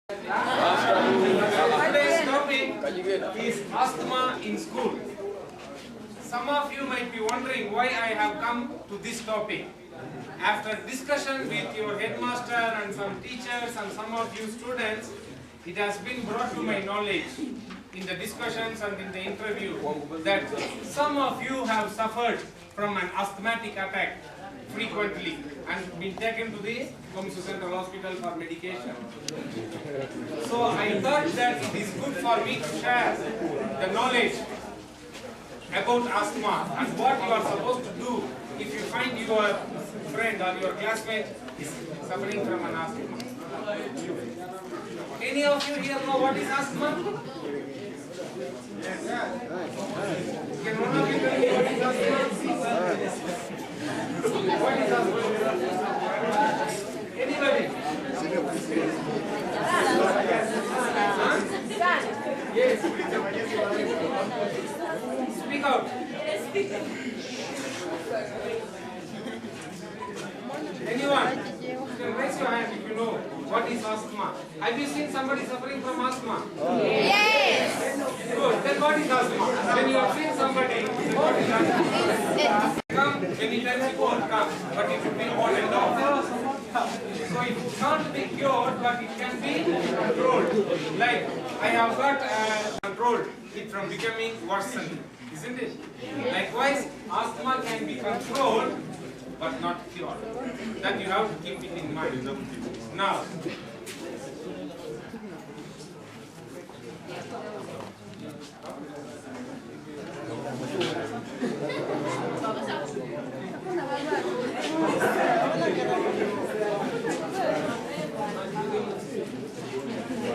Today's topic is asthma in school. Some of you might be wondering why I have come to this topic. After discussion with your headmaster and some teachers and some of you students, it has been brought to my knowledge in the discussions and in the interview that some of you have suffered from an asthmatic attack frequently and been taken to the Community Central Hospital for medication. So I thought that it is good for me to share the knowledge about asthma and what you are supposed to do if you find your friend or your classmate is suffering from an asthma. Any of you here know what is asthma? Can one of you tell me what is asthma? What is asthma? Anybody? Yes. Speak out. Anyone? You can raise your hand if you know what is asthma. Have you seen somebody suffering from asthma? Yes. Good. Then what is asthma? When you have seen somebody, what is asthma? Come many times it won't come, but it will be on and off. So it can't be cured, but it can be controlled. Like I have got controlled it from becoming worsened, isn't it? Likewise, asthma can be controlled, but not cured. That you have to keep it in mind. Now,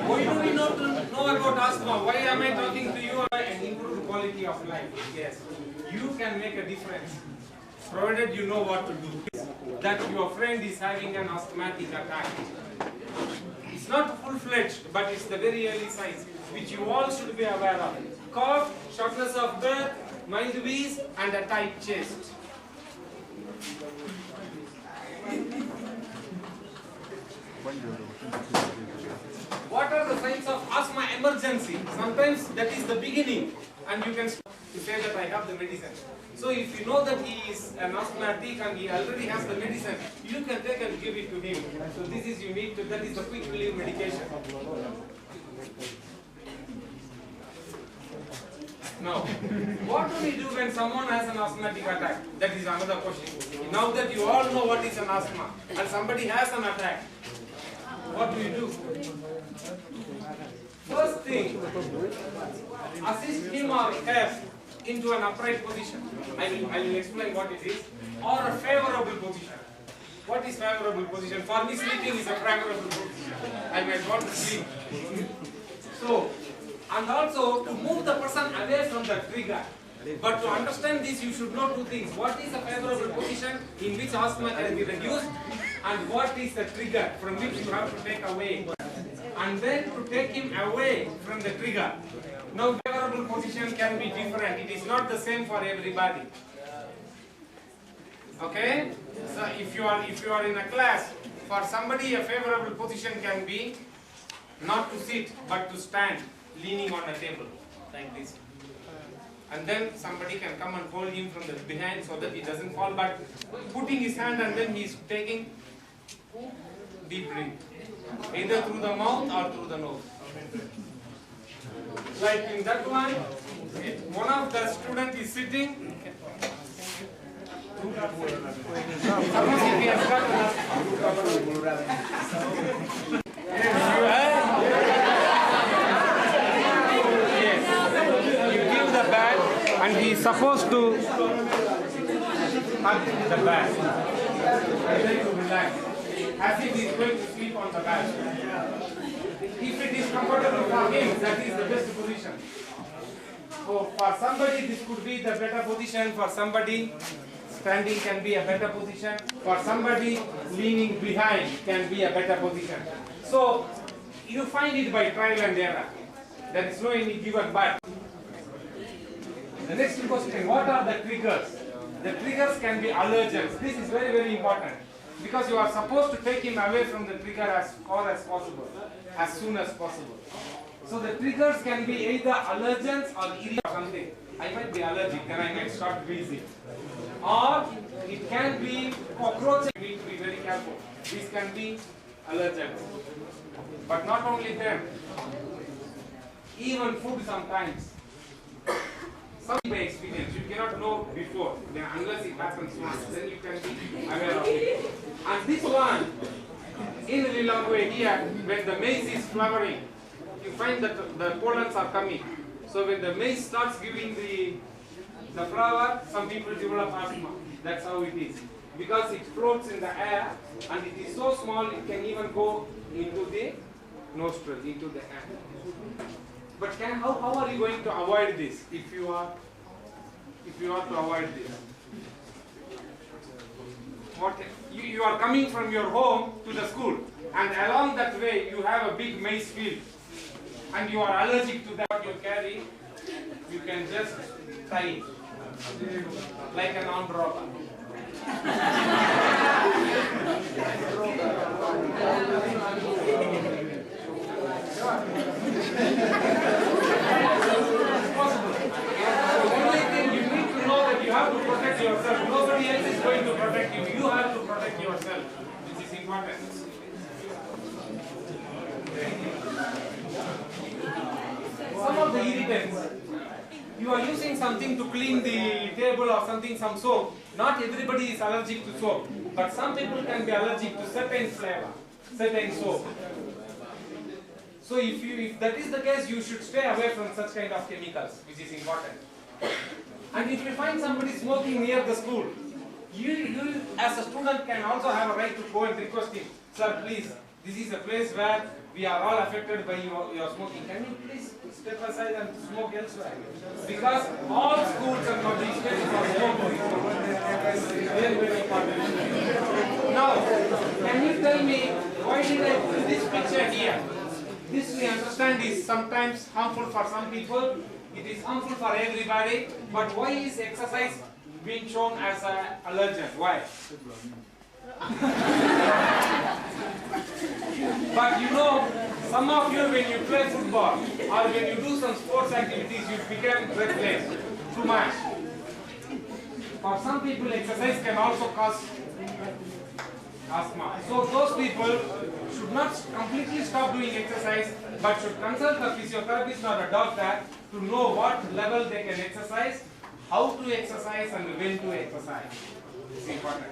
why do we not know about asthma? Why am I talking to you and improve quality of life? Yes, you can make a difference, provided you know what to do. That your friend is having an asthmatic attack. It's not full-fledged, but it's the very early signs, which you all should be aware of. Cough, shortness of breath, mild wheeze, and a tight chest. What are the signs of asthma emergency? Sometimes that is the beginning, and you can say that I have the medicine. So if you know that he is an asthmatic and he already has the medicine, you can take and give it to him. So this is you need to, that is the quick relief medication. Now, what do we do when someone has an asthmatic attack? That is another question. Now that you all know what is an asthma and somebody has an attack, what do you do? First thing, assist him or her into an upright position. I will explain what it is. Or a favorable position. What is favorable position? For me, sleeping is a favorable position. I might want to sleep. So, and also to move the person away from the trigger. But to understand this, you should know two things. What is a favorable position in which asthma can be reduced, and what is the trigger from which you have to take away. And then to take him away from the trigger. Now, favorable position can be different. It is not the same for everybody. Okay? So if you are in a class, for somebody a favorable position can be not to sit but to stand, leaning on a table like this. And then somebody can come and hold him from the behind so that he doesn't fall, but putting his hand and then he is taking deep breath, either through the mouth or through the nose. Like in that one, one of the students is sitting. Suppose if he has got yes, you give the bag and he is supposed to hug the bag and then to relax, as if he is going to sleep on the bag. If it is comfortable for him, that is the best position. So for somebody this could be the better position, for somebody standing can be a better position, for somebody leaning behind can be a better position. So you find it by trial and error. There is no any given but. The next question, what are the triggers? The triggers can be allergens. This is very, very important. because you are supposed to take him away from the trigger as far as possible, as soon as possible. So the triggers can be either allergens or irritants or something. I might be allergic, then I might start wheezing. Or it can be cockroaches. You need to be very careful. These can be allergens. But not only them, even food sometimes. Some by experience, you cannot know before, then unless it happens once, then you can be aware of it. And this one, in Lilongwe here, when the maize is flowering, you find that the pollens are coming. So when the maize starts giving the flower, some people develop asthma. That's how it is. Because it floats in the air and it is so small it can even go into the nostril, into the air. But how are you going to avoid this if you are to avoid this? You are coming from your home to the school, and along that way you have a big maize field and you are allergic to that you carry, you can just tie it like an armed robber. You have to protect yourself. Nobody else is going to protect you. You have to protect yourself, which is important. Some of the irritants. You are using something to clean the table or something, some soap. Not everybody is allergic to soap, but some people can be allergic to certain flavor, certain soap. So if that is the case, you should stay away from such kind of chemicals, which is important. And if you find somebody smoking near the school, you as a student can also have a right to go and request him, sir, please, this is a place where we are all affected by your smoking. Can you please step aside and smoke elsewhere? Because all schools and public spaces are smoking. Very, very important. Now, can you tell me why did I put this picture here? This we understand is sometimes harmful for some people. It is harmful for everybody, but why is exercise being shown as an allergen? Why? But you know, some of you when you play football or when you do some sports activities, you become breathless too much. For some people, exercise can also cause asthma. So those people should not completely stop doing exercise, but should consult a physiotherapist or a doctor to know what level they can exercise, how to exercise, and when to exercise. It's important.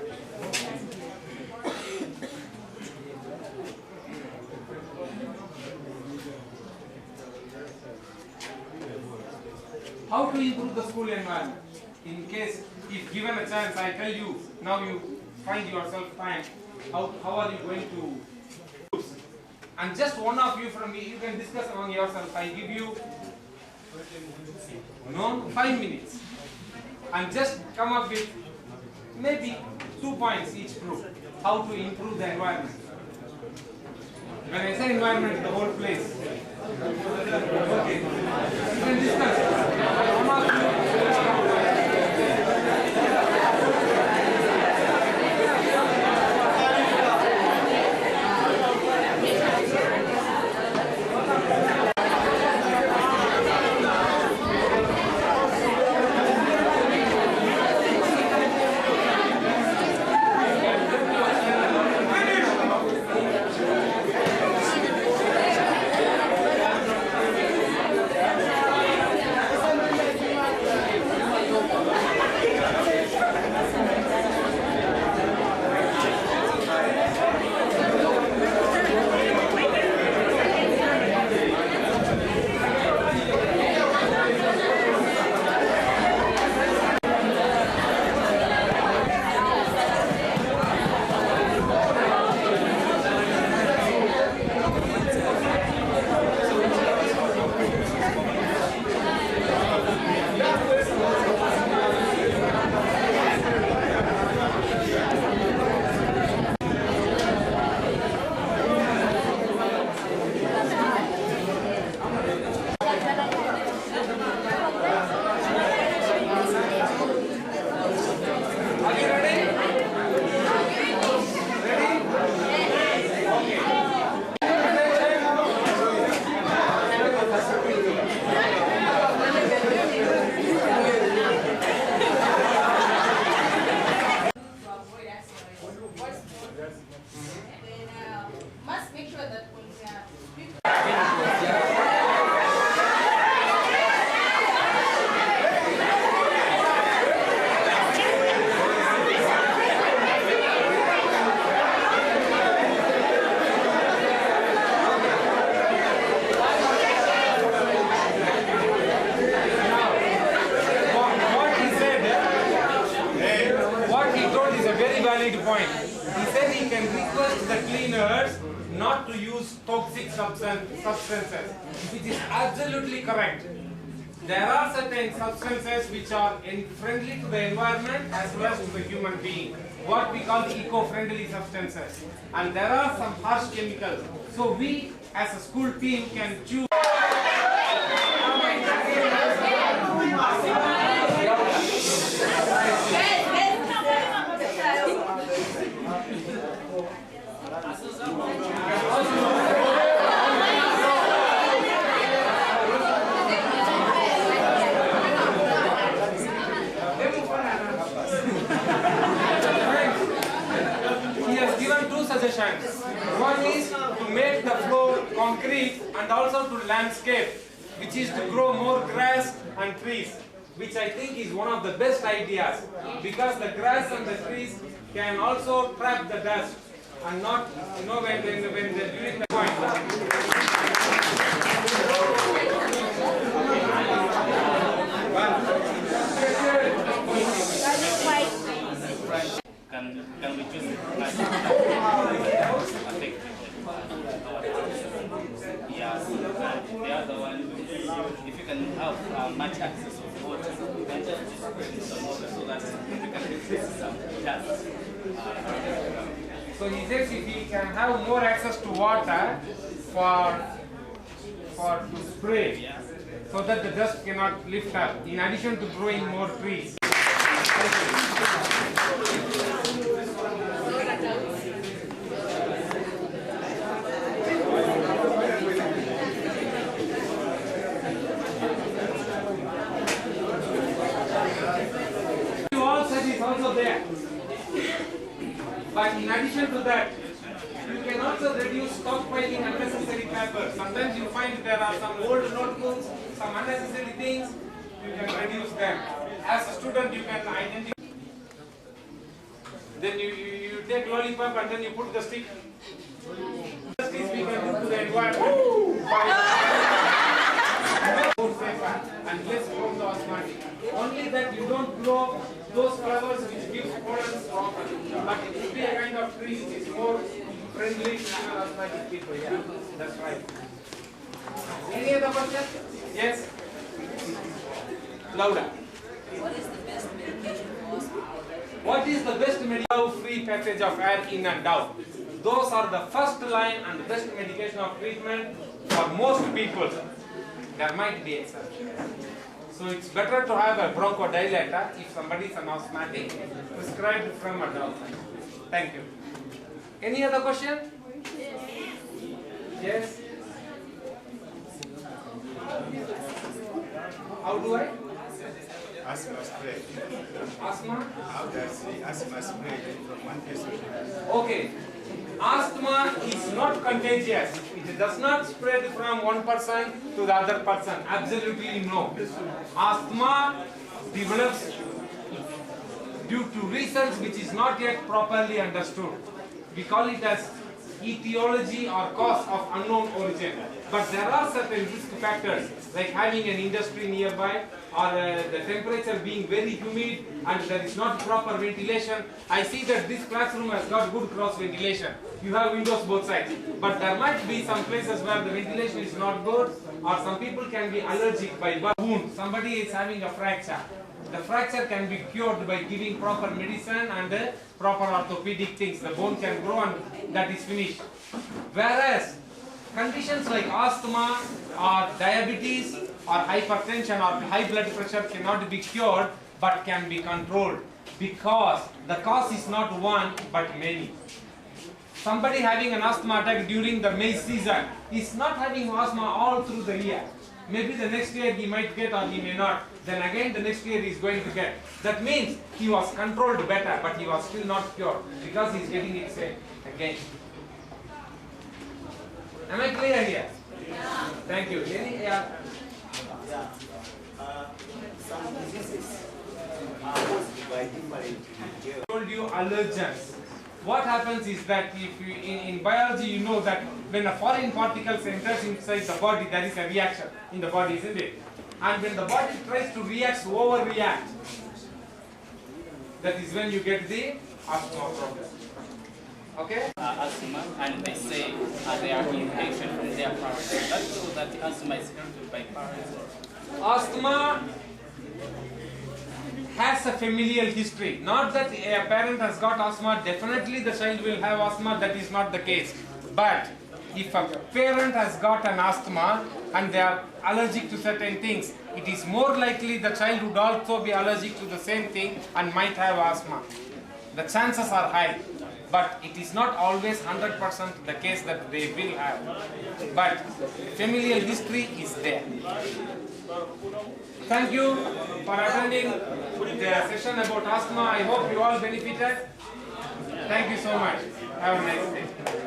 How to improve the school environment? In case, if given a chance, I tell you, now you find yourself time, how are you going to? And just one of you from me, you can discuss among yourself. I give you 5 minutes. And just come up with maybe 2 points each group. How to improve the environment. When I say environment, the whole place. Okay. You can discuss. One of you. toxic substances, which is absolutely correct. There are certain substances which are friendly to the environment as well as to the human being, what we call eco-friendly substances. And there are some harsh chemicals. So we as a school team can choose. Suggestions. One is to make the floor concrete and also to landscape, which is to grow more grass and trees, which I think is one of the best ideas, because the grass and the trees can also trap the dust and not, when during the point. Can we choose yes, the other one, if you can have much access of water, you can just spread some water so that you can reduce some dust. So he says if he can have more access to water to spray, so that the dust cannot lift up, in addition to growing more trees. Also there, but in addition to that, you can also reduce stockpiling unnecessary paper. Sometimes you find there are some old notebooks, some unnecessary things, you can reduce them. As a student, you can identify. Then you take lollipop and then you put the stick. The sticks we can do to the environment. More safer and less prone to asthmatic. Only that you don't grow those flowers which give pollen stronger, but it should be a kind of tree which is more friendly to asthmatic people. Yeah, that's right. Any other question? Yes? Louder. What is the best medication for asthma? What is the best medical free passage of air in and out? Those are the first line and the best medication of treatment for most people. There might be exceptions. So it's better to have a bronchodilator if somebody is an asthmatic, prescribed from a doctor. Thank you. Any other question? Yes? How do I? Asthma spray. Asthma? How does the asthma spray from one person to another? Okay. Asthma is not contagious. It does not spread from one person to the other person. Absolutely no. Asthma develops due to reasons which is not yet properly understood. We call it as etiology or cause of unknown origin. But there are certain risk factors like having an industry nearby, or the temperature being very humid and there is not proper ventilation. I see that this classroom has got good cross ventilation. You have windows both sides. But there might be some places where the ventilation is not good, or some people can be allergic by wound. Somebody is having a fracture. The fracture can be cured by giving proper medicine and proper orthopedic things. The bone can grow and that is finished. Whereas conditions like asthma or diabetes or hypertension or high blood pressure cannot be cured but can be controlled, because the cause is not one but many. Somebody having an asthma attack during the May season is not having asthma all through the year. Maybe the next year he might get or he may not. Then again the next year he is going to get. That means he was controlled better, but he was still not cured because he is getting it same again. Am I clear here? Yeah. Thank you. Any, Some diseases are caused by different. I told you allergens. What happens is that if you, in biology you know that when a foreign particle enters inside the body, there is a reaction in the body, isn't it? And when the body tries to react, overreact, that is when you get the asthma problem. Okay? Asthma, and they say they are inherited from their parents. That's true that asthma is inherited by parents. Asthma has a familial history. Not that a parent has got asthma, definitely the child will have asthma, that is not the case. But if a parent has got an asthma and they are allergic to certain things, it is more likely the child would also be allergic to the same thing and might have asthma. The chances are high, but it is not always 100% the case that they will have. But familial history is there. Thank you for attending the session about asthma. I hope you all benefited. Thank you so much. Have a nice day.